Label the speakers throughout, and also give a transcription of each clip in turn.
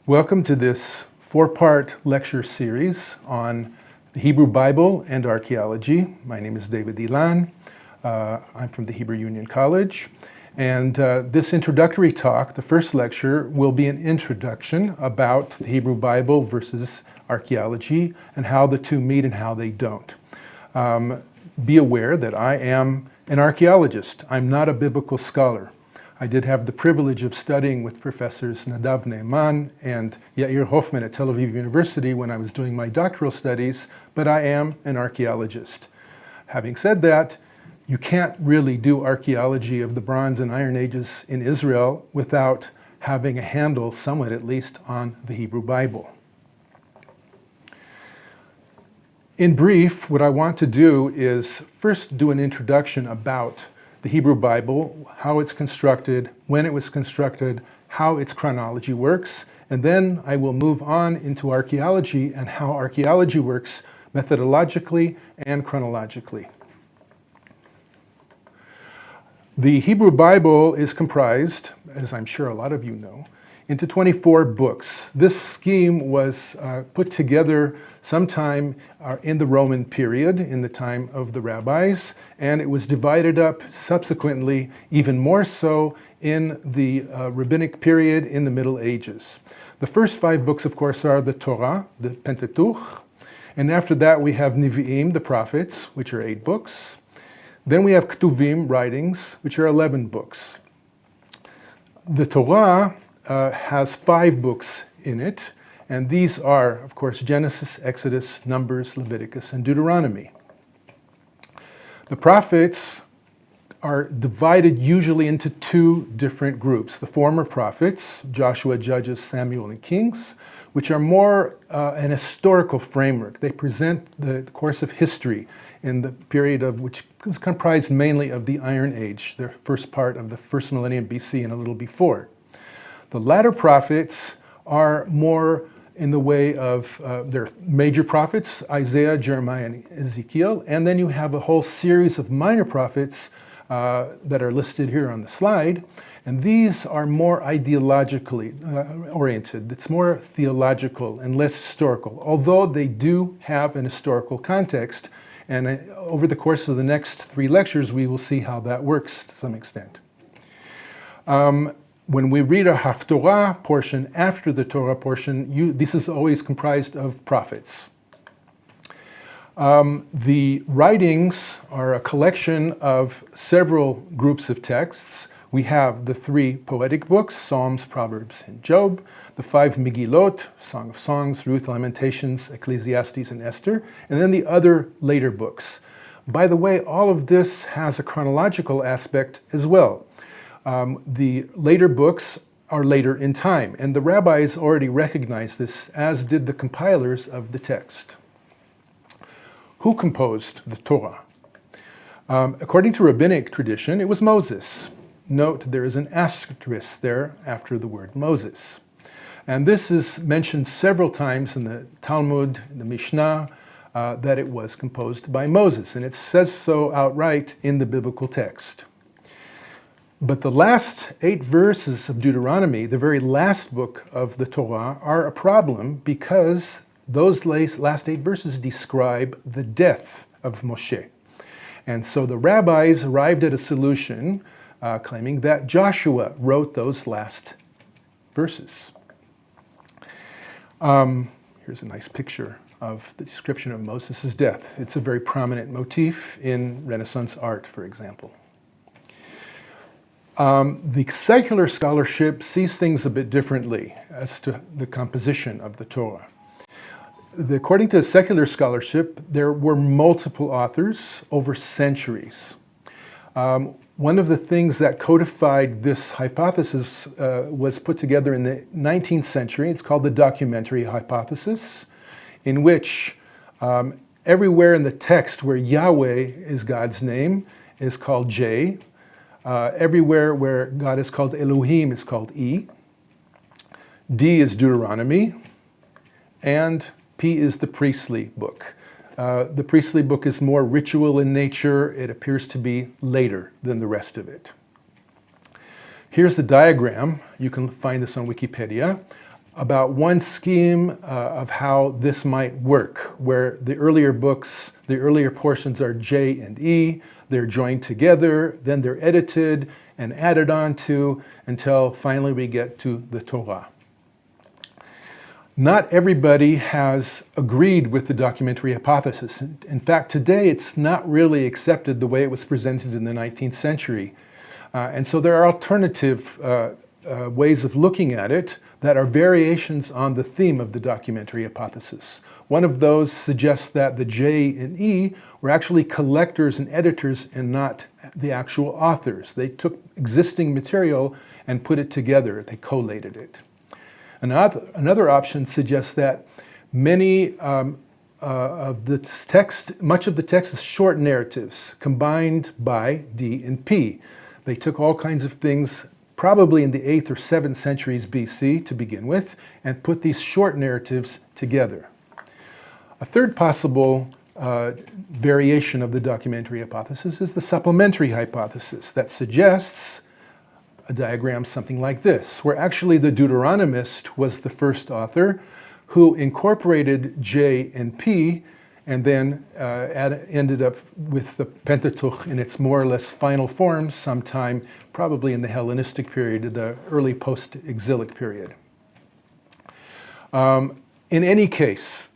Speaker 1: Welcome to this four-part lecture series on the Hebrew Bible and archaeology. My name is David Ilan. I'm from the Hebrew Union College. And this introductory talk, the first lecture, will be an introduction about the Hebrew Bible versus archaeology and how the two meet and how they don't. Be aware that I am an archaeologist. I'm not a biblical scholar. I did have the privilege of studying with Professors Nadav Ne'eman and Yair Hoffman at Tel Aviv University when I was doing my doctoral studies, but I am an archaeologist. Having said that, you can't really do archaeology of the Bronze and Iron Ages in Israel without having a handle, somewhat at least, on the Hebrew Bible. In brief, what I want to do is first do an introduction about the Hebrew Bible, how it's constructed, when it was constructed, how its chronology works, and then I will move on into archaeology and how archaeology works methodologically and chronologically. The Hebrew Bible is comprised, as I'm sure a lot of you know, into 24 books. This scheme was put together sometime in the Roman period, in the time of the rabbis, and it was divided up subsequently, even more so in the rabbinic period in the Middle Ages. The first 5 books, of course, are the Torah, the Pentateuch, and after that we have Nevi'im, the prophets, which are 8 books. Then we have Ketuvim, writings, which are 11 books. The Torah has 5 books in it, and these are, of course, Genesis, Exodus, Numbers, Leviticus, and Deuteronomy. The prophets are divided usually into 2 different groups. The former prophets, Joshua, Judges, Samuel, and Kings, which are more an historical framework. They present the course of history in the period of which is comprised mainly of the Iron Age, the first part of the first millennium BC and a little before. The latter prophets are more in the way of their major prophets, Isaiah, Jeremiah, and Ezekiel, and then you have a whole series of minor prophets that are listed here on the slide, and these are more ideologically oriented. It's more theological and less historical, although they do have an historical context, and over the course of the next 3 lectures we will see how that works to some extent. When we read a Haftorah portion after the Torah portion, this is always comprised of prophets. The writings are a collection of several groups of texts. We have the 3 poetic books, Psalms, Proverbs, and Job, the 5 Megillot, Song of Songs, Ruth, Lamentations, Ecclesiastes, and Esther, and then the other later books. By the way, all of this has a chronological aspect as well. The later books are later in time, and the rabbis already recognized this, as did the compilers of the text. Who composed the Torah? According to rabbinic tradition, it was Moses. Note there is an asterisk there after the word Moses. And this is mentioned several times in the Talmud, in the Mishnah, that it was composed by Moses, and it says so outright in the biblical text. But the last 8 verses of Deuteronomy, the very last book of the Torah, are a problem because those last 8 verses describe the death of Moshe. And so the rabbis arrived at a solution claiming that Joshua wrote those last verses. Here's a nice picture of the description of Moses' death. It's a very prominent motif in Renaissance art, for example. The secular scholarship sees things a bit differently as to the composition of the Torah. According to secular scholarship, there were multiple authors over centuries. One of the things that codified this hypothesis was put together in the 19th century. It's called the documentary hypothesis, in which everywhere in the text where Yahweh is God's name is called J. Everywhere where God is called Elohim is called E. D is Deuteronomy, and P is the priestly book. The priestly book is more ritual in nature. It appears to be later than the rest of it. Here's the diagram. You can find this on Wikipedia about one scheme of how this might work, where the earlier books, the earlier portions are J and E, they're joined together, then they're edited and added on to until finally we get to the Torah. Not everybody has agreed with the documentary hypothesis. In fact, today it's not really accepted the way it was presented in the 19th century. And so there are alternative ways of looking at it that are variations on the theme of the documentary hypothesis. One of those suggests that the J and E were actually collectors and editors and not the actual authors. They took existing material and put it together. They collated it. Another option suggests that many of the text, much of the text is short narratives combined by D and P. They took all kinds of things, probably in the 8th or 7th centuries BC to begin with, and put these short narratives together. A third possible variation of the documentary hypothesis is the supplementary hypothesis that suggests a diagram something like this, where actually the Deuteronomist was the first author who incorporated J and P and then ended up with the Pentateuch in its more or less final form sometime probably in the Hellenistic period, the early post-exilic period. In any case,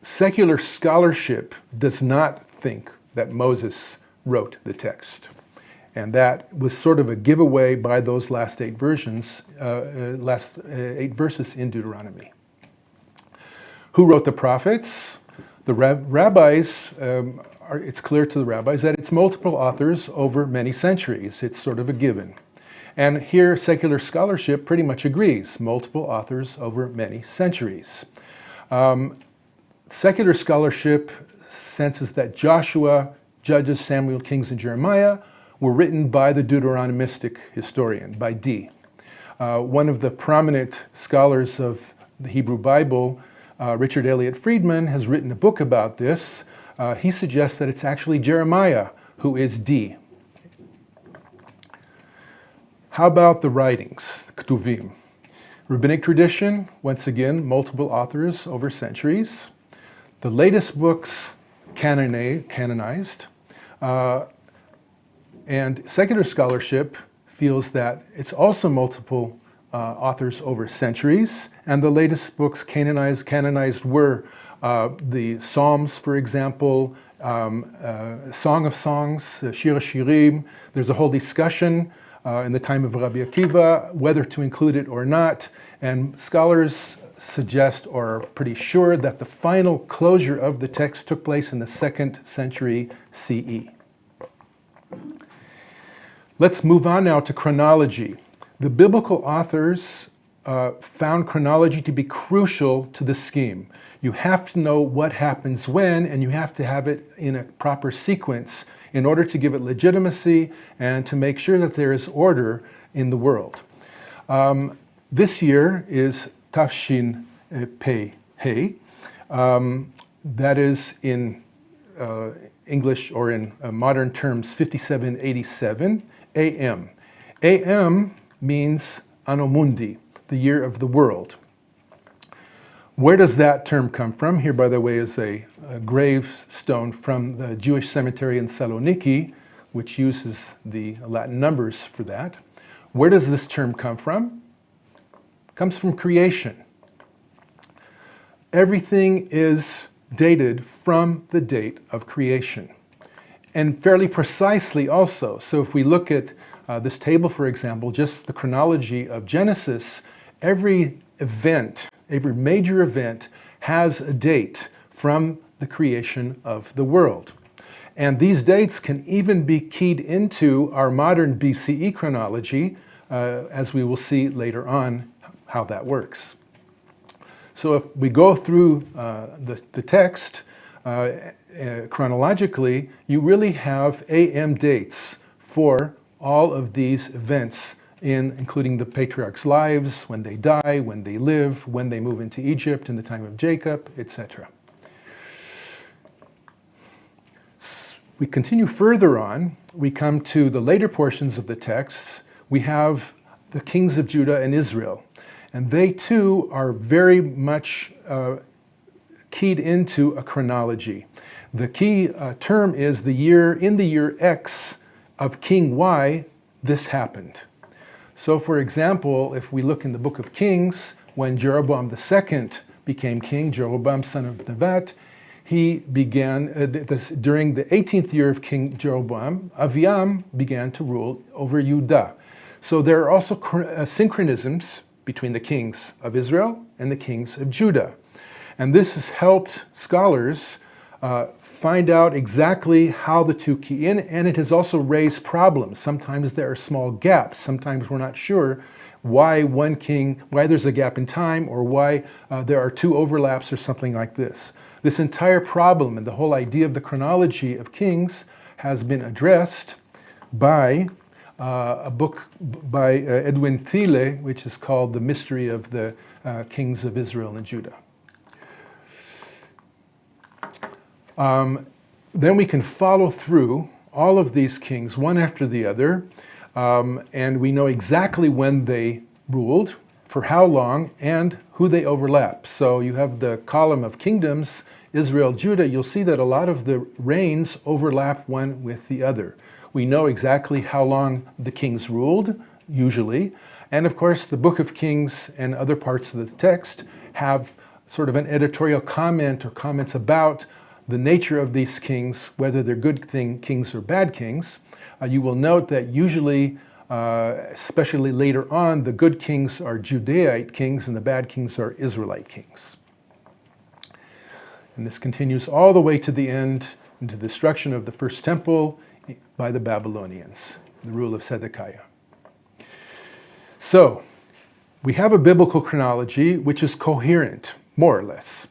Speaker 1: secular scholarship does not think that Moses wrote the text. And that was sort of a giveaway by those last 8 verses in Deuteronomy. Who wrote the prophets? The rabbis, it's clear to the rabbis that it's multiple authors over many centuries. It's sort of a given. And here, secular scholarship pretty much agrees, multiple authors over many centuries. Secular scholarship senses that Joshua, Judges, Samuel, Kings, and Jeremiah were written by the Deuteronomistic historian, by D. One of the prominent scholars of the Hebrew Bible, Richard Elliott Friedman, has written a book about this. He suggests that it's actually Jeremiah who is D. How about the writings, Ktuvim? Rabbinic tradition, once again, multiple authors over centuries. The latest books canonized. And secular scholarship feels that it's also authors over centuries, and the latest books canonized were the Psalms, for example, Song of Songs, Shir HaShirim. There's a whole discussion in the time of Rabbi Akiva whether to include it or not, and scholars suggest or are pretty sure that the final closure of the text took place in the 2nd century CE. Let's move on now to chronology. The biblical authors found chronology to be crucial to the scheme. You have to know what happens when, and you have to have it in a proper sequence in order to give it legitimacy and to make sure that there is order in the world. This year is Tafshin Pei He. That is in English or in modern terms 5787 AM. AM means Anno Mundi, the year of the world. Where does that term come from? Here, by the way, is a gravestone from the Jewish cemetery in Saloniki, which uses the Latin numbers for that. Where does this term come from? It comes from creation. Everything is dated from the date of creation, and fairly precisely also. So if we look at this table, for example, just the chronology of Genesis, every event, every major event has a date from the creation of the world. And these dates can even be keyed into our modern BCE chronology, as we will see later on how that works. So if we go through the text chronologically, you really have AM dates for all of these events, including the patriarchs' lives, when they die, when they live, when they move into Egypt in the time of Jacob, etc. We continue further on. We come to the later portions of the text. We have the kings of Judah and Israel. And they too are very much keyed into a chronology. The key term is in the year X of King Y, this happened. So for example, if we look in the book of Kings, when Jeroboam II became king, Jeroboam son of Nebat, he began, during the 18th year of King Jeroboam, Aviam began to rule over Judah. So there are also synchronisms between the kings of Israel and the kings of Judah. And this has helped scholars find out exactly how the two key in, and it has also raised problems. Sometimes there are small gaps. Sometimes we're not sure why there's a gap in time, or why there are two overlaps or something like this. This entire problem and the whole idea of the chronology of kings has been addressed by a book by Edwin Thiele, which is called The Mystery of the Kings of Israel and Judah. Then we can follow through all of these kings, one after the other, and we know exactly when they ruled, for how long, and who they overlap. So you have the column of kingdoms, Israel, Judah. You'll see that a lot of the reigns overlap one with the other. We know exactly how long the kings ruled, usually, and of course the Book of Kings and other parts of the text have sort of an editorial comment or comments about the nature of these kings, whether they're good kings or bad kings. You will note that usually, especially later on, the good kings are Judaite kings and the bad kings are Israelite kings. And this continues all the way to the end, into the destruction of the first temple by the Babylonians, the rule of Zedekiah. So, we have a biblical chronology which is coherent, more or less.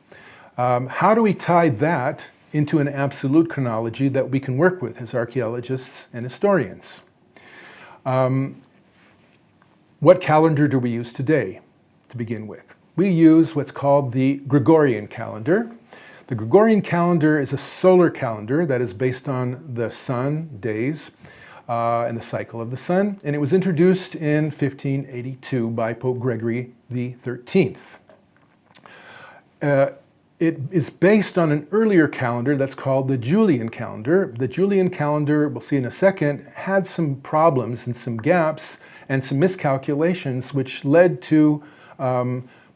Speaker 1: How do we tie that into an absolute chronology that we can work with as archaeologists and historians? What calendar do we use today, to begin with? We use what's called the Gregorian calendar. The Gregorian calendar is a solar calendar that is based on the sun, days, and the cycle of the sun, and it was introduced in 1582 by Pope Gregory XIII. It is based on an earlier calendar that's called the Julian calendar. The Julian calendar, we'll see in a second, had some problems and some gaps and some miscalculations, which led to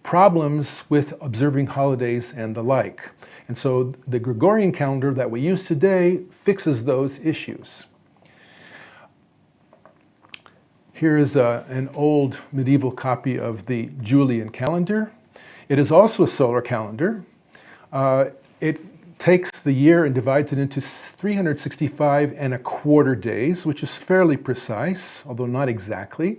Speaker 1: problems with observing holidays and the like. And so the Gregorian calendar that we use today fixes those issues. Here is an old medieval copy of the Julian calendar. It is also a solar calendar. It takes the year and divides it into 365¼ days, which is fairly precise, although not exactly.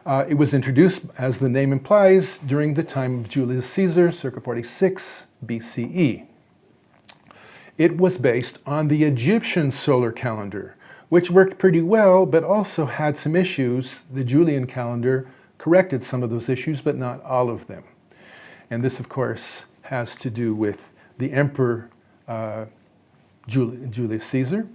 Speaker 1: It was introduced, as the name implies, during the time of Julius Caesar, circa 46 BCE. It was based on the Egyptian solar calendar, which worked pretty well, but also had some issues. The Julian calendar corrected some of those issues, but not all of them. And this, of course, has to do with the Emperor Julius Caesar.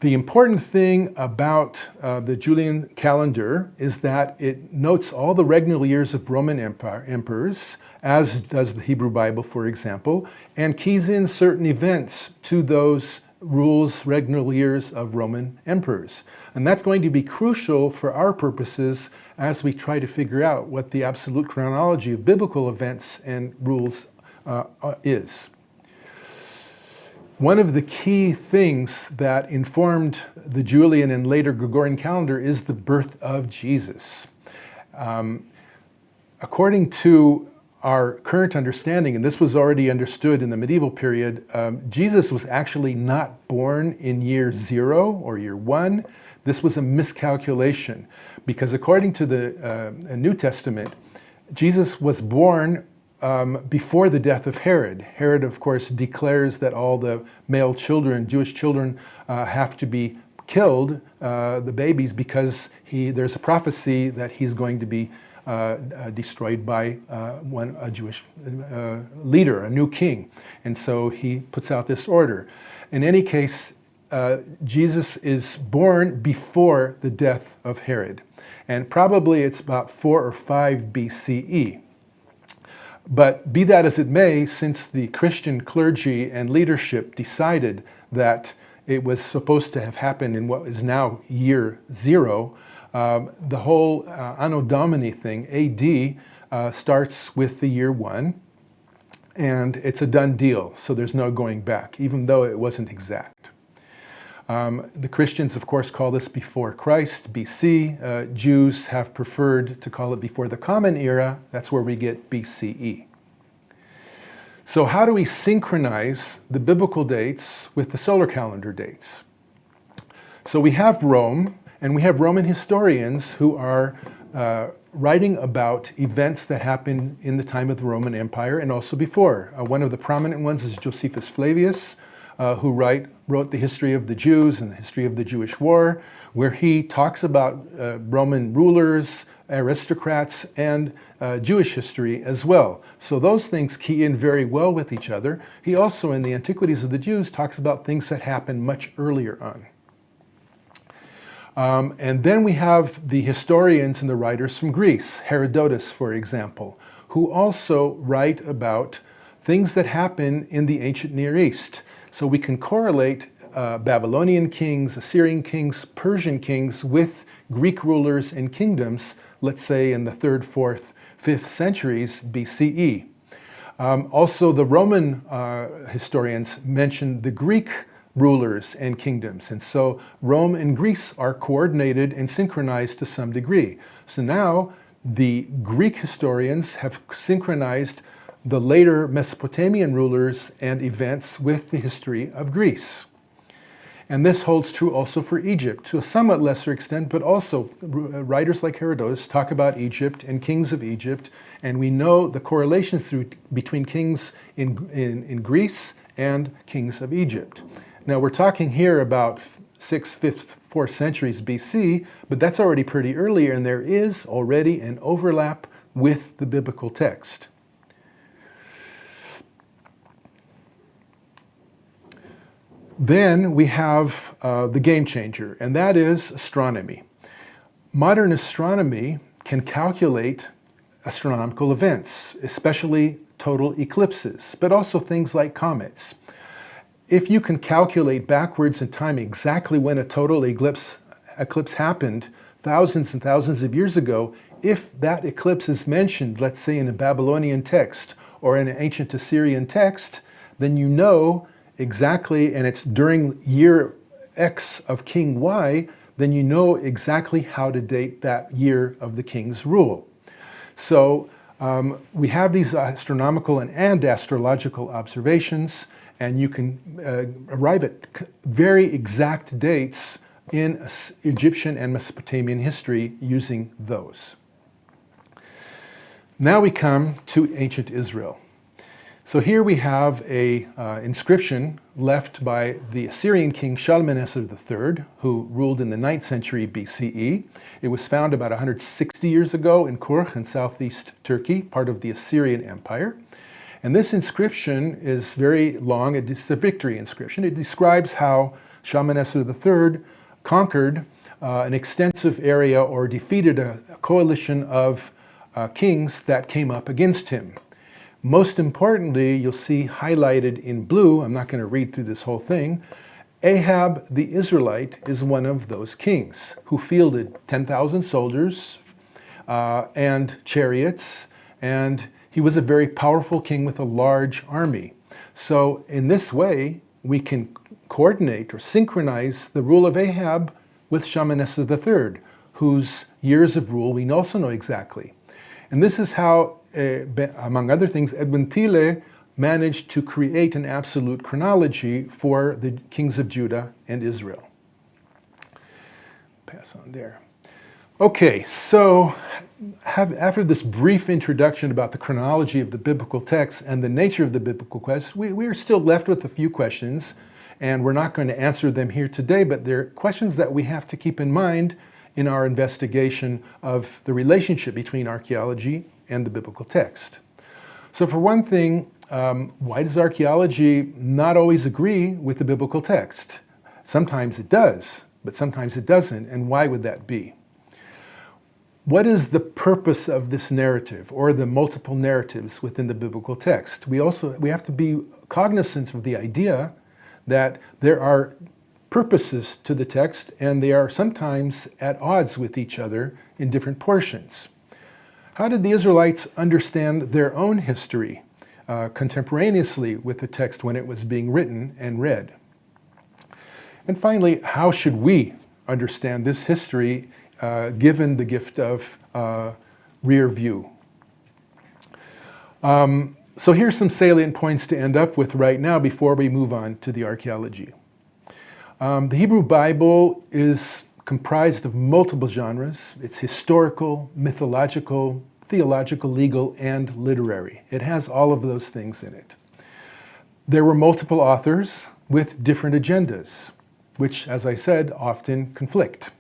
Speaker 1: The important thing about the Julian calendar is that it notes all the regnal years of Roman emperors, as does the Hebrew Bible, for example, and keys in certain events to those rules, regnal years of Roman emperors. And that's going to be crucial for our purposes as we try to figure out what the absolute chronology of biblical events and rules is. One of the key things that informed the Julian and later Gregorian calendar is the birth of Jesus. According to our current understanding, and this was already understood in the medieval period, Jesus was actually not born in year 0 or year 1. This was a miscalculation because according to the New Testament, Jesus was born before the death of Herod. Herod, of course, declares that all the male children, Jewish children, have to be killed, the babies, because there's a prophecy that he's going to be destroyed by a Jewish leader, a new king. And so he puts out this order. In any case, Jesus is born before the death of Herod. And probably it's about 4 or 5 BCE. But be that as it may, since the Christian clergy and leadership decided that it was supposed to have happened in what is now year 0, the whole Anno Domini thing, AD, starts with the year 1, and it's a done deal, so there's no going back, even though it wasn't exact. The Christians, of course, call this before Christ, BC. Jews have preferred to call it before the Common Era. That's where we get BCE. So how do we synchronize the biblical dates with the solar calendar dates? So we have Rome, and we have Roman historians who are writing about events that happened in the time of the Roman Empire and also before. One of the prominent ones is Josephus Flavius, who wrote the history of the Jews and the history of the Jewish War, where he talks about Roman rulers, aristocrats, and Jewish history as well. So those things key in very well with each other. He also, in the Antiquities of the Jews, talks about things that happened much earlier on. And then we have the historians and the writers from Greece, Herodotus, for example, who also write about things that happen in the ancient Near East. So we can correlate Babylonian kings, Assyrian kings, Persian kings with Greek rulers and kingdoms, let's say in the 3rd, 4th, 5th centuries BCE. Also, the Roman historians mention the Greek rulers and kingdoms. And so Rome and Greece are coordinated and synchronized to some degree. So now the Greek historians have synchronized the later Mesopotamian rulers and events with the history of Greece. And this holds true also for Egypt to a somewhat lesser extent, but also writers like Herodotus talk about Egypt and kings of Egypt, and we know the correlation between kings in Greece and kings of Egypt. Now we're talking here about 6th, 5th, 4th centuries BC, but that's already pretty early, and there is already an overlap with the biblical text. Then we have the game changer, and that is astronomy. Modern astronomy can calculate astronomical events, especially total eclipses, but also things like comets. If you can calculate backwards in time exactly when a total eclipse happened thousands and thousands of years ago, if that eclipse is mentioned, let's say in a Babylonian text or in an ancient Assyrian text, then you know exactly, and it's during year X of King Y, then you know exactly how to date that year of the king's rule. So we have these astronomical and astrological observations, and you can arrive at very exact dates in Egyptian and Mesopotamian history using those. Now we come to ancient Israel. So here we have an inscription left by the Assyrian king Shalmaneser III, who ruled in the 9th century BCE. It was found about 160 years ago in Kurch in southeast Turkey, part of the Assyrian Empire. And this inscription is very long. It's a victory inscription. It describes how Shalmaneser III conquered an extensive area or defeated a coalition of kings that came up against him. Most importantly, you'll see highlighted in blue, I'm not going to read through this whole thing, Ahab the Israelite is one of those kings who fielded 10,000 soldiers and chariots, and he was a very powerful king with a large army. So in this way, we can coordinate or synchronize the rule of Ahab with Shalmaneser III, whose years of rule we also know exactly. And this is how, among other things, Edwin Thiele managed to create an absolute chronology for the kings of Judah and Israel. Pass on there. Okay, so after this brief introduction about the chronology of the biblical text and the nature of the biblical questions, we are still left with a few questions, and we're not going to answer them here today, but they're questions that we have to keep in mind in our investigation of the relationship between archaeology and the biblical text. So for one thing, why does archaeology not always agree with the biblical text? Sometimes it does, but sometimes it doesn't, and why would that be? What is the purpose of this narrative or the multiple narratives within the biblical text? We have to be cognizant of the idea that there are purposes to the text and they are sometimes at odds with each other in different portions. How did the Israelites understand their own history contemporaneously with the text when it was being written and read? And finally, how should we understand this history given the gift of rear view? So here's some salient points to end up with right now before we move on to the archaeology. The Hebrew Bible is comprised of multiple genres. It's historical, mythological, theological, legal, and literary. It has all of those things in it. There were multiple authors with different agendas, which, as I said, often conflict.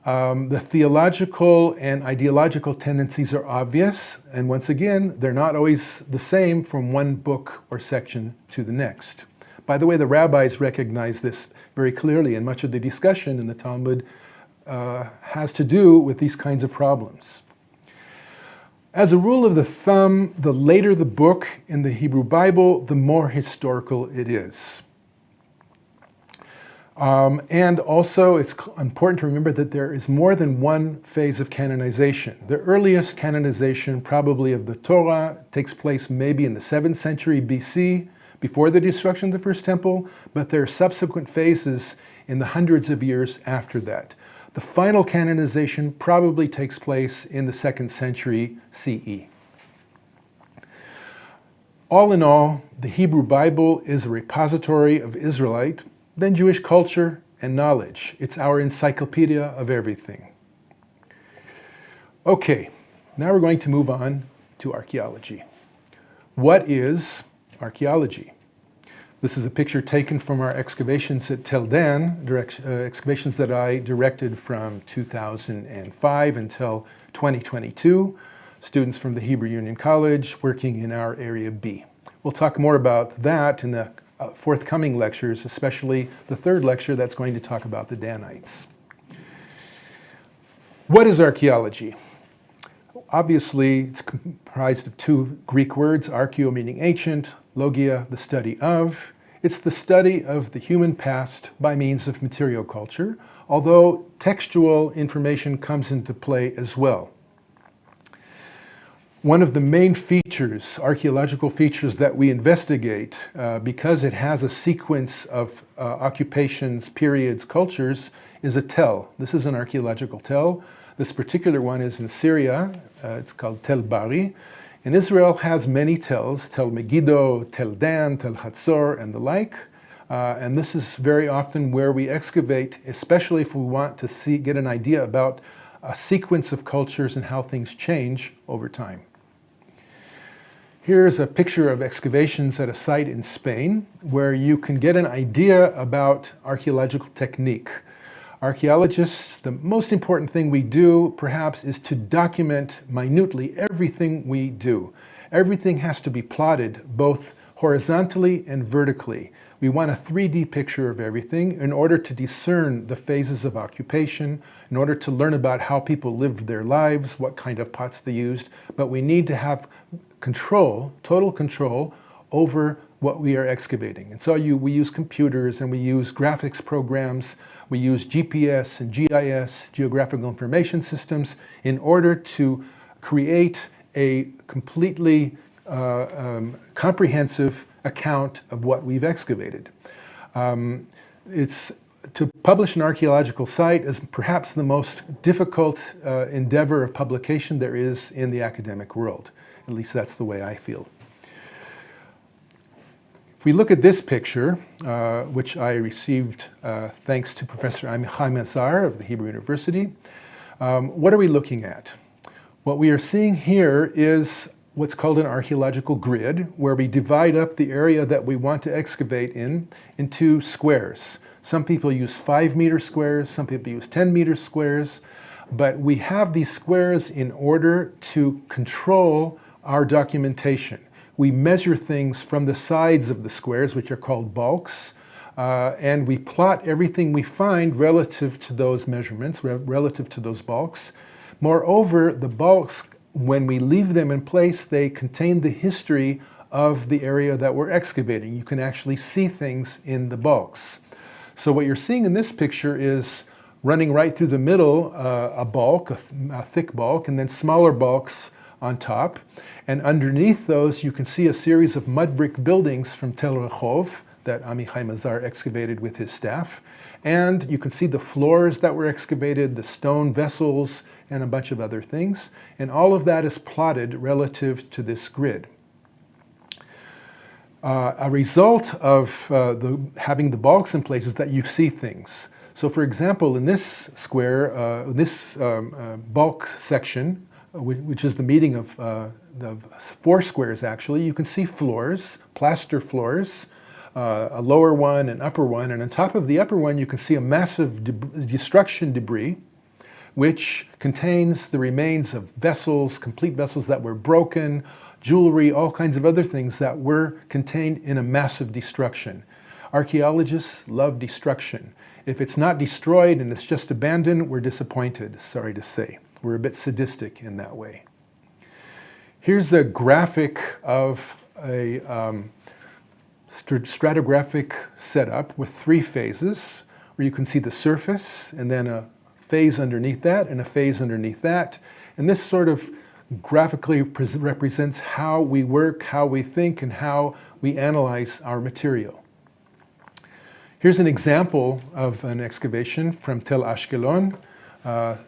Speaker 1: The theological and ideological tendencies are obvious, and once again, they're not always the same from one book or section to the next. By the way, the rabbis recognize this very clearly, and much of the discussion in the Talmud has to do with these kinds of problems. As a rule of the thumb, the later the book in the Hebrew Bible, the more historical it is. And also, it's important to remember that there is more than one phase of canonization. The earliest canonization, probably of the Torah, takes place maybe in the 7th century BC, before the destruction of the First Temple, but there are subsequent phases in the hundreds of years after that. The final canonization probably takes place in the 2nd century CE. All in all, the Hebrew Bible is a repository of Israelite, then Jewish culture and knowledge. It's our encyclopedia of everything. Okay, now we're going to move on to archaeology. What is archaeology? This is a picture taken from our excavations at Tel Dan, excavations that I directed from 2005 until 2022. Students from the Hebrew Union College working in our Area B. We'll talk more about that in the forthcoming lectures, especially the third lecture that's going to talk about the Danites. What is archaeology? Obviously, it's comprised of two Greek words, archaeo meaning ancient, logia, the study of. It's the study of the human past by means of material culture, although textual information comes into play as well. One of the main features, archaeological features that we investigate, because it has a sequence of occupations, periods, cultures, is a tell. This is an archaeological tell. This particular one is in Syria. It's called Tel Bari. And Israel has many tells, Tel Megiddo, Tel Dan, Tel Hatzor, and the like. And this is very often where we excavate, especially if we want to get an idea about a sequence of cultures and how things change over time. Here's a picture of excavations at a site in Spain where you can get an idea about archaeological technique. Archaeologists, the most important thing we do, perhaps, is to document minutely everything we do. Everything has to be plotted both horizontally and vertically. We want a 3D picture of everything in order to discern the phases of occupation, in order to learn about how people lived their lives, what kind of pots they used, but we need to have control, total control, over what we are excavating. And so we use computers and we use graphics programs, we use GPS and GIS, geographical information systems, in order to create a completely comprehensive account of what we've excavated. To publish an archaeological site is perhaps the most difficult endeavor of publication there is in the academic world. At least that's the way I feel. If we look at this picture, which I received thanks to Professor Chaim Azar of the Hebrew University, what are we looking at? What we are seeing here is what's called an archaeological grid, where we divide up the area that we want to excavate into squares. Some people use 5-meter squares, some people use 10-meter squares, but we have these squares in order to control our documentation. We measure things from the sides of the squares, which are called bulks. and we plot everything we find relative to those measurements, relative to those bulks. Moreover, the bulks, when we leave them in place, they contain the history of the area that we're excavating. You can actually see things in the bulks. So what you're seeing in this picture is running right through the middle, a bulk, a thick bulk, and then smaller bulks on top. And underneath those, you can see a series of mud brick buildings from Tel Rehov that Amichai Mazar excavated with his staff. And you can see the floors that were excavated, the stone vessels, and a bunch of other things. And all of that is plotted relative to this grid. A result of having the bulks in place is that you see things. So for example, in this square, bulk section, which is the meeting of the 4 squares actually, you can see floors, plaster floors, a lower one, an upper one, and on top of the upper one you can see a massive destruction debris which contains the remains of vessels, complete vessels that were broken, jewelry, all kinds of other things that were contained in a massive destruction. Archaeologists love destruction. If it's not destroyed and it's just abandoned, we're disappointed, sorry to say. We're a bit sadistic in that way. Here's a graphic of a stratigraphic setup with 3 phases, where you can see the surface and then a phase underneath that and a phase underneath that. And this sort of graphically represents how we work, how we think, and how we analyze our material. Here's an example of an excavation from Tel Ashkelon. Professor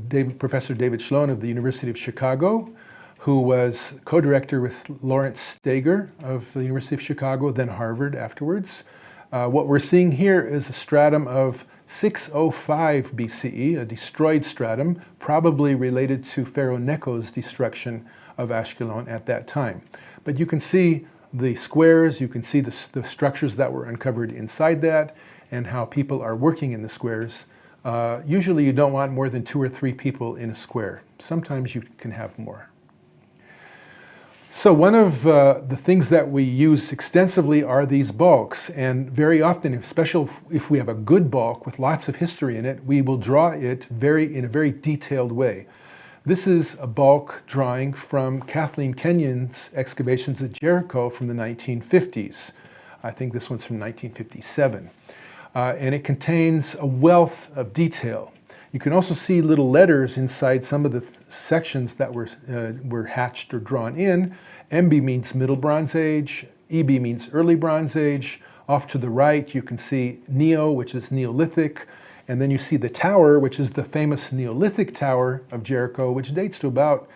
Speaker 1: David Schlon of the University of Chicago, who was co-director with Lawrence Steger of the University of Chicago, then Harvard afterwards. What we're seeing here is a stratum of 605 BCE, a destroyed stratum, probably related to Pharaoh Necho's destruction of Ashkelon at that time. But you can see the squares, you can see the structures that were uncovered inside that, and how people are working in the squares. Usually you don't want more than 2 or 3 people in a square. Sometimes you can have more. So one of the things that we use extensively are these bulks, and very often, especially if we have a good bulk with lots of history in it, we will draw it in a very detailed way. This is a bulk drawing from Kathleen Kenyon's excavations at Jericho from the 1950s. I think this one's from 1957. And it contains a wealth of detail. You can also see little letters inside some of the sections that were hatched or drawn in. MB means Middle Bronze Age, EB means Early Bronze Age. Off to the right you can see Neo, which is Neolithic, and then you see the tower, which is the famous Neolithic Tower of Jericho, which dates to about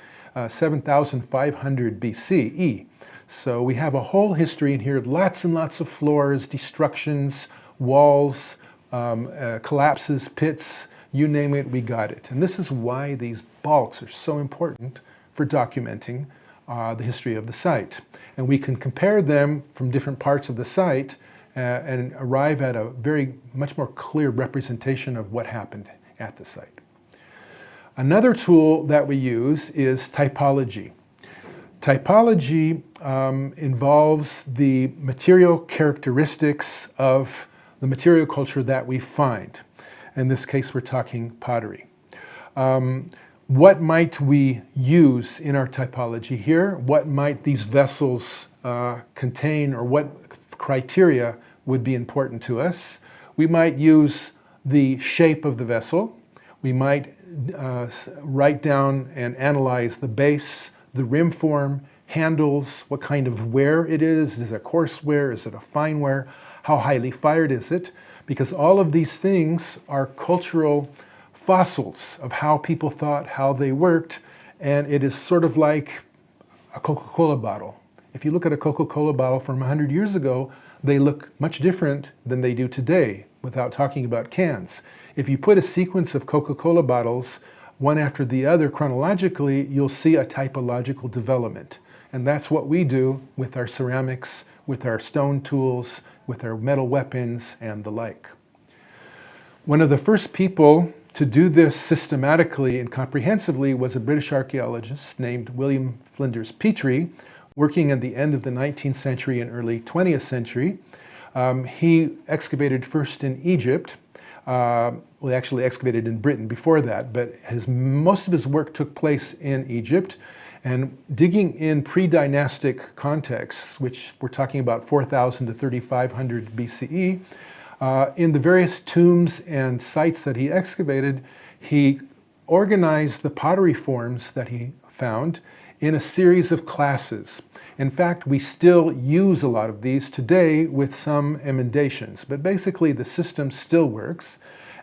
Speaker 1: 7,500 BCE. So we have a whole history in here, lots and lots of floors, destructions, walls, collapses, pits, you name it, we got it. And this is why these bulks are so important for documenting the history of the site. And we can compare them from different parts of the site and arrive at a much more clear representation of what happened at the site. Another tool that we use is typology. Typology involves the material characteristics of the material culture that we find. In this case, we're talking pottery. What might we use in our typology here? What might these vessels contain, or what criteria would be important to us? We might use the shape of the vessel. We might write down and analyze the base, the rim form, handles, what kind of wear it is. Is it a coarse wear? Is it a fine wear? How highly fired is it? Because all of these things are cultural fossils of how people thought, how they worked, and it is sort of like a Coca-Cola bottle. If you look at a Coca-Cola bottle from 100 years ago, they look much different than they do today, without talking about cans. If you put a sequence of Coca-Cola bottles, one after the other chronologically, you'll see a typological development. And that's what we do with our ceramics, with our stone tools, with our metal weapons, and the like. One of the first people to do this systematically and comprehensively was a British archaeologist named William Flinders Petrie, working at the end of the 19th century and early 20th century. He excavated first in Egypt. Well, he actually excavated in Britain before that, but most of his work took place in Egypt. And digging in pre-dynastic contexts, which we're talking about 4000 to 3500 BCE, in the various tombs and sites that he excavated, he organized the pottery forms that he found in a series of classes. In fact, we still use a lot of these today with some emendations, but basically the system still works.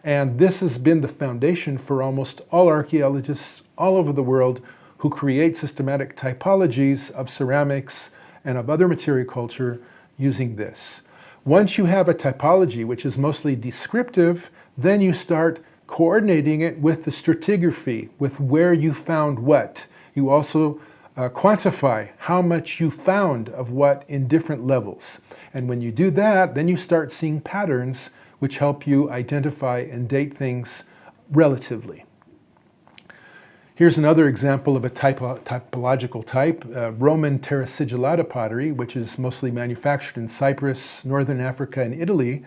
Speaker 1: And this has been the foundation for almost all archaeologists all over the world who create systematic typologies of ceramics and of other material culture using this. Once you have a typology, which is mostly descriptive, then you start coordinating it with the stratigraphy, with where you found what. You also quantify how much you found of what in different levels. And when you do that, then you start seeing patterns which help you identify and date things relatively. Here's another example of a typological type, Roman terra sigillata pottery, which is mostly manufactured in Cyprus, Northern Africa, and Italy.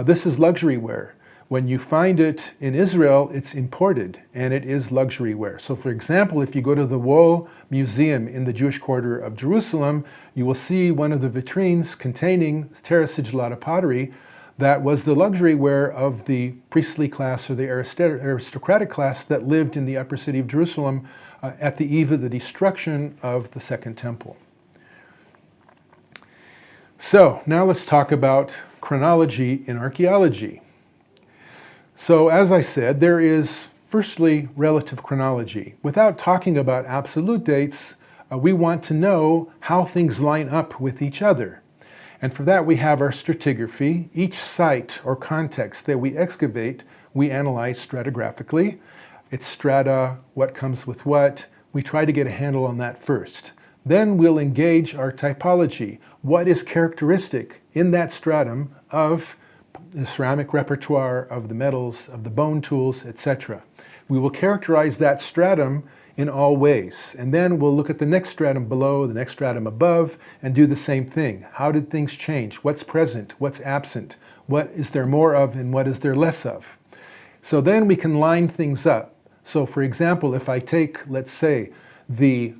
Speaker 1: This is luxury ware. When you find it in Israel, it's imported, and it is luxury ware. So for example, if you go to the Wall Museum in the Jewish quarter of Jerusalem, you will see one of the vitrines containing terra sigillata pottery that was the luxury ware of the priestly class or the aristocratic class that lived in the upper city of Jerusalem at the eve of the destruction of the Second Temple. So now let's talk about chronology in archaeology. So as I said, there is firstly relative chronology. Without talking about absolute dates, we want to know how things line up with each other. And for that we have our stratigraphy. Each site or context that we excavate, we analyze stratigraphically. It's strata, what comes with what. We try to get a handle on that first. Then we'll engage our typology. What is characteristic in that stratum of the ceramic repertoire, of the metals, of the bone tools, etc. We will characterize that stratum in all ways. And then we'll look at the next stratum below, the next stratum above, and do the same thing. How did things change? What's present? What's absent? What is there more of and what is there less of? So then we can line things up. So for example, if I take, let's say, the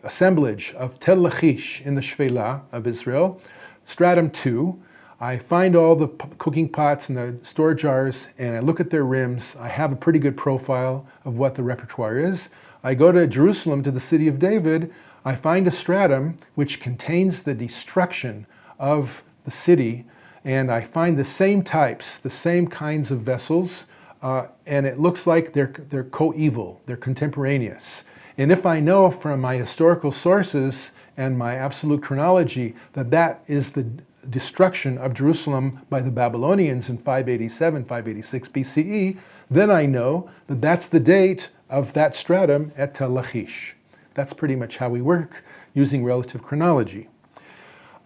Speaker 1: assemblage of Tel Lachish in the Shvela of Israel, stratum 2, I find all the cooking pots and the store jars, and I look at their rims. I have a pretty good profile of what the repertoire is. I go to Jerusalem, to the city of David. I find a stratum which contains the destruction of the city, and I find the same types, the same kinds of vessels, and it looks like they're coeval, they're contemporaneous. And if I know from my historical sources and my absolute chronology that that is the destruction of Jerusalem by the Babylonians in 587, 586 BCE, then I know that that's the date of that stratum at Tel Lachish. That's pretty much how we work using relative chronology.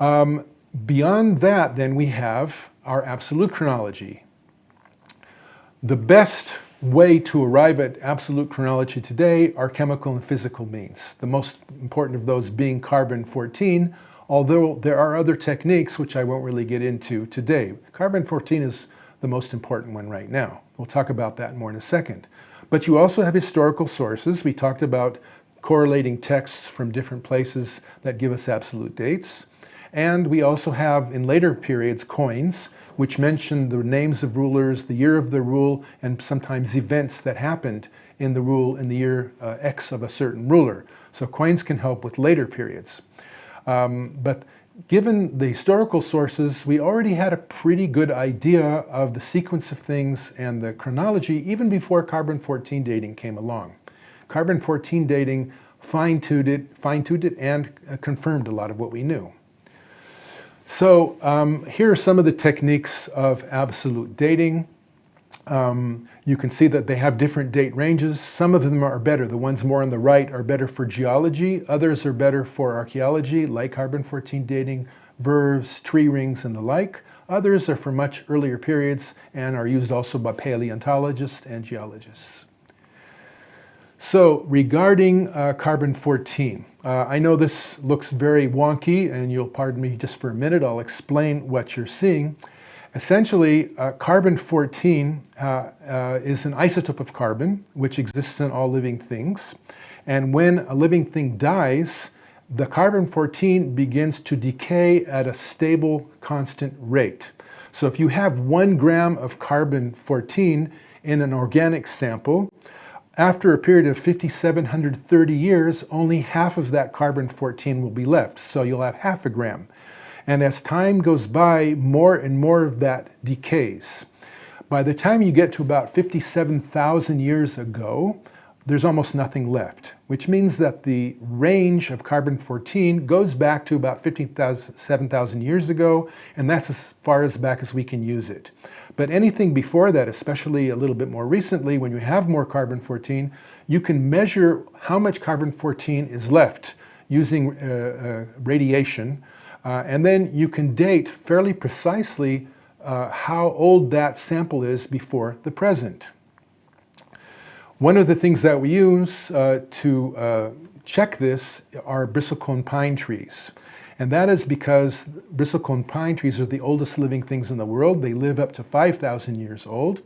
Speaker 1: Beyond that, then we have our absolute chronology. The best way to arrive at absolute chronology today are chemical and physical means. The most important of those being carbon-14, although there are other techniques which I won't really get into today. Carbon-14 is the most important one right now. We'll talk about that more in a second. But you also have historical sources. We talked about correlating texts from different places that give us absolute dates. And we also have, in later periods, coins, which mention the names of rulers, the year of the rule, and sometimes events that happened in the rule in the year X of a certain ruler. So coins can help with later periods. But given the historical sources, we already had a pretty good idea of the sequence of things and the chronology even before carbon-14 dating came along. Carbon-14 dating fine-tuned it and confirmed a lot of what we knew. So here are some of the techniques of absolute dating. You can see that they have different date ranges. Some of them are better. The ones more on the right are better for geology. Others are better for archaeology, like carbon-14 dating, verves, tree rings, and the like. Others are for much earlier periods and are used also by paleontologists and geologists. So regarding carbon-14, I know this looks very wonky, and you'll pardon me just for a minute. I'll explain what you're seeing. Essentially, carbon-14 is an isotope of carbon, which exists in all living things. And when a living thing dies, the carbon-14 begins to decay at a stable, constant rate. So if you have 1 gram of carbon-14 in an organic sample, after a period of 5,730 years, only half of that carbon-14 will be left. So you'll have half a gram. And as time goes by, more and more of that decays. By the time you get to about 57,000 years ago, there's almost nothing left, which means that the range of carbon-14 goes back to about 57,000 years ago, and that's as far as back as we can use it. But anything before that, especially a little bit more recently, when you have more carbon-14, you can measure how much carbon-14 is left using radiation, and then you can date fairly precisely how old that sample is before the present. One of the things that we use to check this are bristlecone pine trees. And that is because bristlecone pine trees are the oldest living things in the world. They live up to 5,000 years old.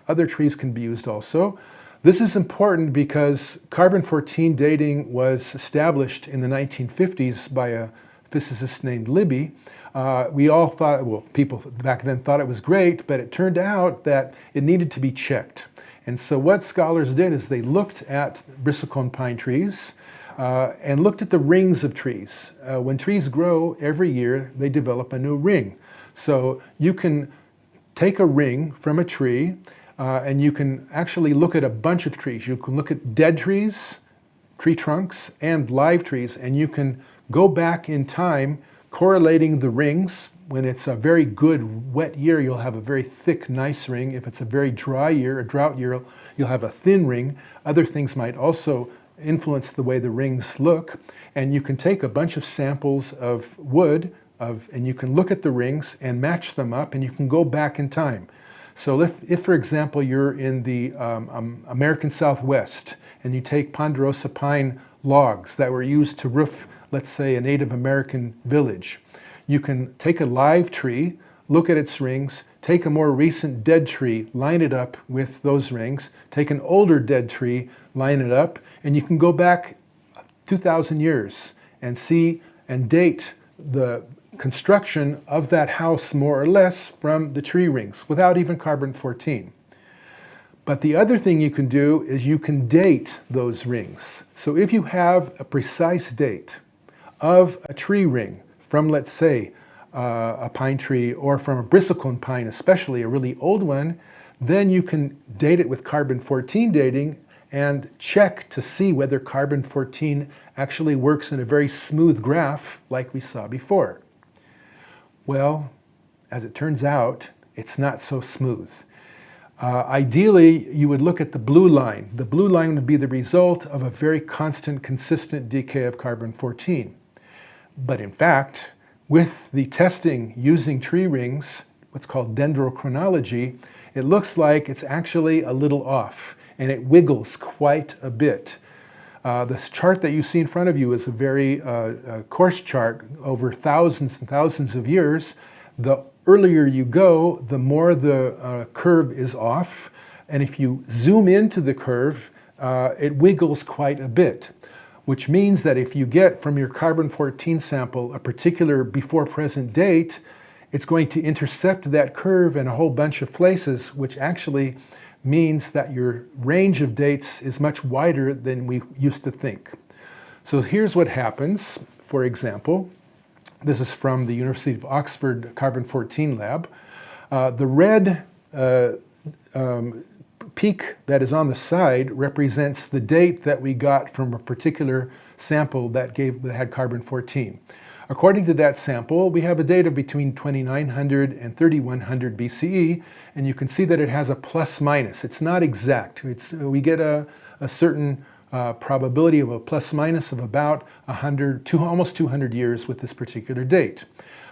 Speaker 1: Other trees can be used also. This is important because carbon-14 dating was established in the 1950s by a physicist named Libby. We all thought, well, people back then thought it was great, but it turned out that it needed to be checked. And so what scholars did is they looked at bristlecone pine trees and looked at the rings of trees. When trees grow every year, they develop a new ring. So you can take a ring from a tree and you can actually look at a bunch of trees. You can look at dead trees, tree trunks, and live trees, and you can go back in time correlating the rings. When it's a very good wet year, you'll have a very thick, nice ring. If it's a very dry year, a drought year, you'll have a thin ring. Other things might also influence the way the rings look. And you can take a bunch of samples of wood, and you can look at the rings and match them up, and you can go back in time. So if for example, you're in the American Southwest, and you take ponderosa pine logs that were used to roof, let's say, a Native American village, you can take a live tree, look at its rings, take a more recent dead tree, line it up with those rings, take an older dead tree, line it up, and you can go back 2,000 years and see and date the construction of that house more or less from the tree rings without even carbon-14. But the other thing you can do is you can date those rings. So if you have a precise date of a tree ring from, let's say, a pine tree, or from a bristlecone pine, especially a really old one, then you can date it with carbon-14 dating and check to see whether carbon-14 actually works in a very smooth graph like we saw before. Well, as it turns out, it's not so smooth. Ideally, you would look at the blue line. The blue line would be the result of a very constant, consistent decay of carbon-14. But in fact, with the testing using tree rings, what's called dendrochronology, it looks like it's actually a little off, and it wiggles quite a bit. This chart that you see in front of you is a very coarse chart over thousands and thousands of years. The earlier you go, the more the curve is off, and if you zoom into the curve, it wiggles quite a bit, which means that if you get from your carbon-14 sample a particular before-present date, it's going to intercept that curve in a whole bunch of places, which actually means that your range of dates is much wider than we used to think. So here's what happens. For example, this is from the University of Oxford carbon-14 lab. The red peak that is on the side represents the date that we got from a particular sample that had carbon-14. According to that sample, we have a date of between 2900 and 3100 BCE, and you can see that it has a plus minus. It's not exact. We get a certain probability of a plus minus of about 100, almost 200 years with this particular date.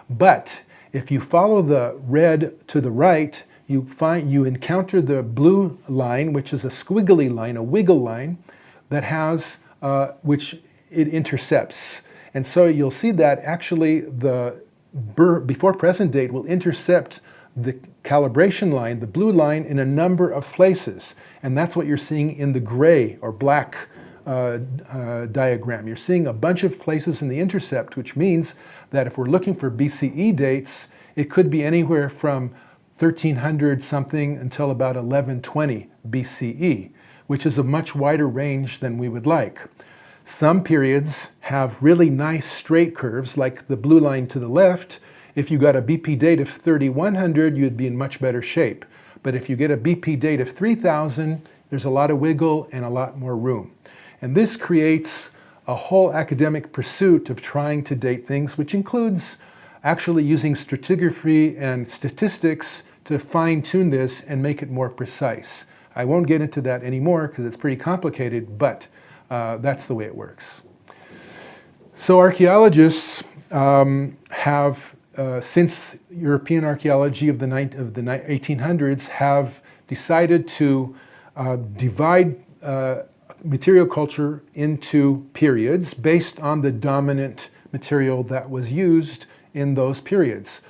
Speaker 1: But if you follow the red to the right, you encounter the blue line, which is a squiggly line, a wiggle line, that has, which it intercepts. And so you'll see that actually the before present date will intercept the calibration line, the blue line, in a number of places. And that's what you're seeing in the gray or black diagram. You're seeing a bunch of places in the intercept, which means that if we're looking for BCE dates, it could be anywhere from 1300 something until about 1120 BCE, which is a much wider range than we would like. Some periods have really nice straight curves, like the blue line to the left. If you got a BP date of 3100, you'd be in much better shape. But if you get a BP date of 3000, there's a lot of wiggle and a lot more room. And this creates a whole academic pursuit of trying to date things, which includes actually using stratigraphy and statistics to fine-tune this and make it more precise. I won't get into that anymore because it's pretty complicated, but that's the way it works. So archaeologists have, since European archaeology of the 1800s, have decided to divide material culture into periods based on the dominant material that was used in those periods.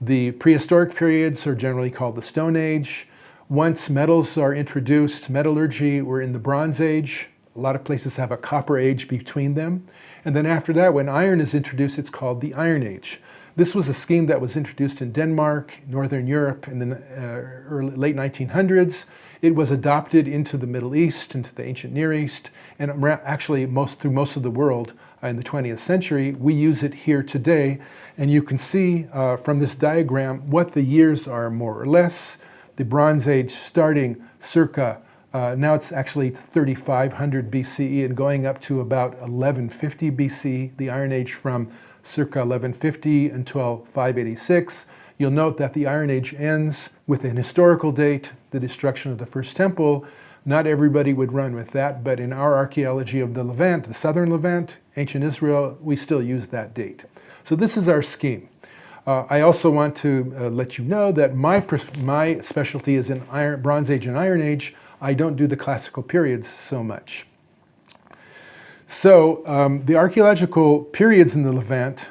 Speaker 1: The prehistoric periods are generally called the Stone Age. Once metals are introduced, metallurgy, we're in the Bronze Age. A lot of places have a Copper Age between them. And then after that, when iron is introduced, it's called the Iron Age. This was a scheme that was introduced in Denmark, Northern Europe in the late 1900s. It was adopted into the Middle East, into the ancient Near East, and actually through most of the world in the 20th century. We use it here today, and you can see from this diagram what the years are more or less. The Bronze Age starting circa, now it's actually 3500 BCE and going up to about 1150 BC, the Iron Age from circa 1150 until 586. You'll note that the Iron Age ends with an historical date, the destruction of the first temple. Not everybody would run with that, but in our archaeology of the Levant, the southern Levant, ancient Israel, we still use that date. So this is our scheme. I also want to let you know that my specialty is in Bronze Age and Iron Age. I don't do the classical periods so much. So the archaeological periods in the Levant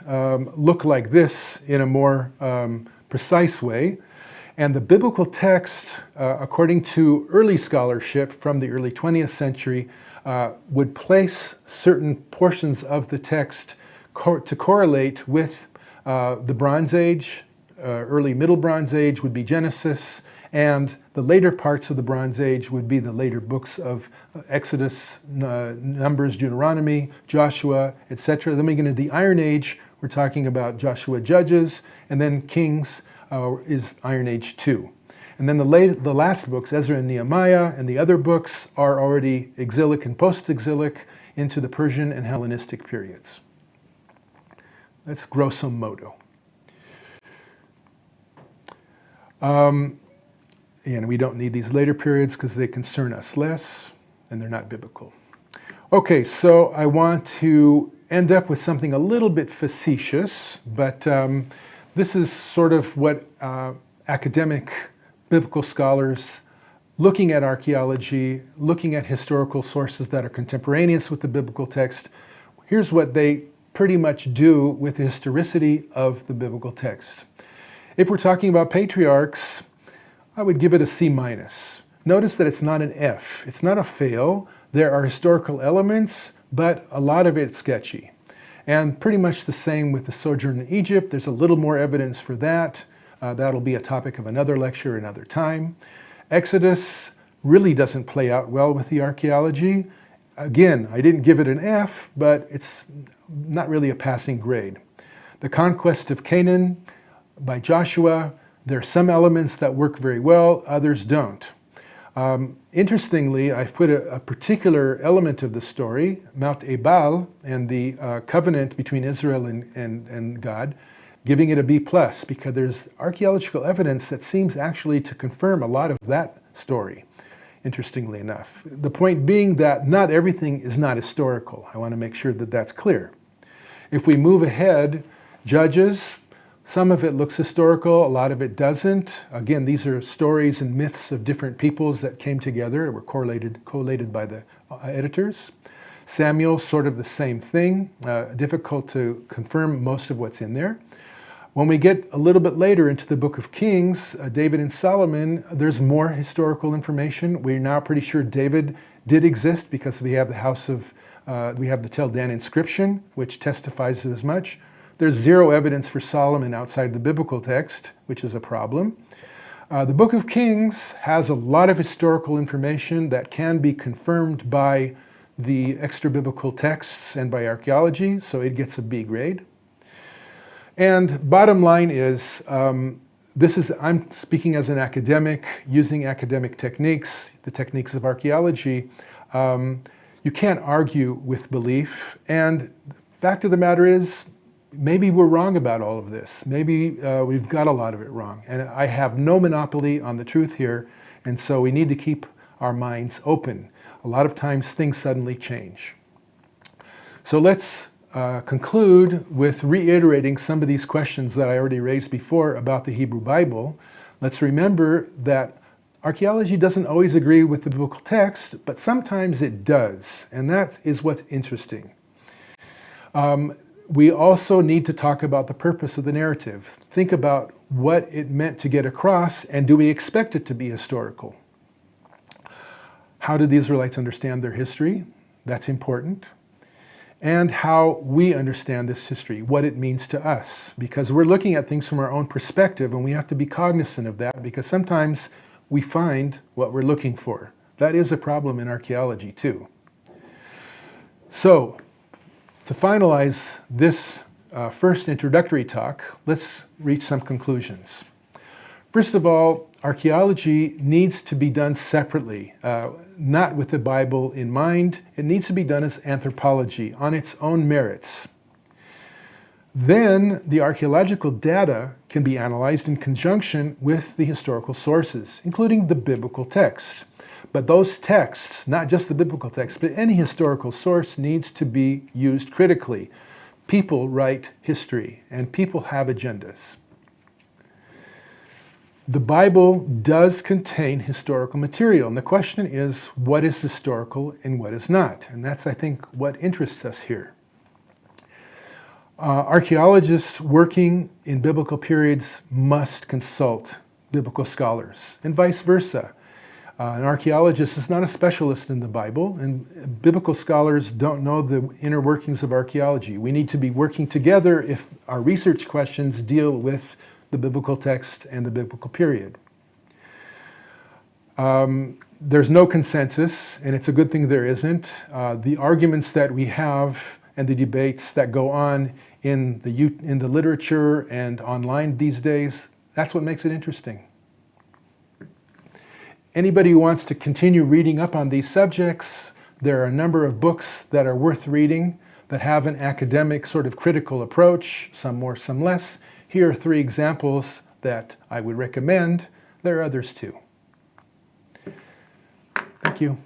Speaker 1: look like this in a more precise way. And the biblical text, according to early scholarship from the early 20th century, would place certain portions of the text to correlate with the Bronze Age. Early Middle Bronze Age would be Genesis, and the later parts of the Bronze Age would be the later books of Exodus, Numbers, Deuteronomy, Joshua, etc. Then we get into the Iron Age. We're talking about Joshua, Judges, and then Kings is Iron Age 2. And then the last books, Ezra and Nehemiah, and the other books are already exilic and post-exilic into the Persian and Hellenistic periods. That's grosso modo. And we don't need these later periods because they concern us less and they're not biblical. Okay, so I want to end up with something a little bit facetious, but this is sort of what academic biblical scholars looking at archaeology, looking at historical sources that are contemporaneous with the biblical text, here's what they pretty much do with the historicity of the biblical text. If we're talking about patriarchs, I would give it a C-. Notice that it's not an F. It's not a fail. There are historical elements, but a lot of it's sketchy. And pretty much the same with the sojourn in Egypt. There's a little more evidence for that. That'll be a topic of another lecture another time. Exodus really doesn't play out well with the archaeology. Again, I didn't give it an F, but it's not really a passing grade. The conquest of Canaan by Joshua, there are some elements that work very well, others don't. Interestingly, I've put a particular element of the story, Mount Ebal, and the covenant between Israel and God, giving it a B+, because there's archaeological evidence that seems actually to confirm a lot of that story, interestingly enough. The point being that not everything is not historical. I want to make sure that that's clear. If we move ahead, Judges, Some of it looks historical, a lot of it doesn't. Again, these are stories and myths of different peoples that came together, were collated by the editors. Samuel, sort of the same thing, difficult to confirm most of what's in there. When we get a little bit later into the book of Kings, David and Solomon, there's more historical information. We're now pretty sure David did exist because we have the Tel Dan inscription, which testifies as much. There's zero evidence for Solomon outside the biblical text, which is a problem. The book of Kings has a lot of historical information that can be confirmed by the extra-biblical texts and by archaeology, so it gets a B grade. And bottom line is, I'm speaking as an academic, using academic techniques, the techniques of archaeology. You can't argue with belief, and the fact of the matter is, maybe we're wrong about all of this. Maybe we've got a lot of it wrong. And I have no monopoly on the truth here, and so we need to keep our minds open. A lot of times things suddenly change. So let's conclude with reiterating some of these questions that I already raised before about the Hebrew Bible. Let's remember that archaeology doesn't always agree with the biblical text, but sometimes it does, and that is what's interesting. We also need to talk about the purpose of the narrative. Think about what it meant to get across, and do we expect it to be historical? How did the Israelites understand their history? That's important. And how we understand this history, what it means to us. Because we're looking at things from our own perspective, and we have to be cognizant of that, because sometimes we find what we're looking for. That is a problem in archaeology too. So, to finalize this first introductory talk, let's reach some conclusions. First of all, archaeology needs to be done separately, not with the Bible in mind. It needs to be done as anthropology on its own merits. Then the archaeological data can be analyzed in conjunction with the historical sources, including the biblical text. But those texts, not just the biblical text, but any historical source, needs to be used critically. People write history, and people have agendas. The Bible does contain historical material, and the question is, what is historical and what is not? And that's, I think, what interests us here. Archaeologists working in biblical periods must consult biblical scholars, and vice versa. An archaeologist is not a specialist in the Bible, and biblical scholars don't know the inner workings of archaeology. We need to be working together if our research questions deal with the biblical text and the biblical period. There's no consensus, and it's a good thing there isn't. The arguments that we have and the debates that go on in the literature and online these days, that's what makes it interesting. Anybody who wants to continue reading up on these subjects, there are a number of books that are worth reading that have an academic sort of critical approach, some more, some less. Here are 3 examples that I would recommend. There are others too. Thank you.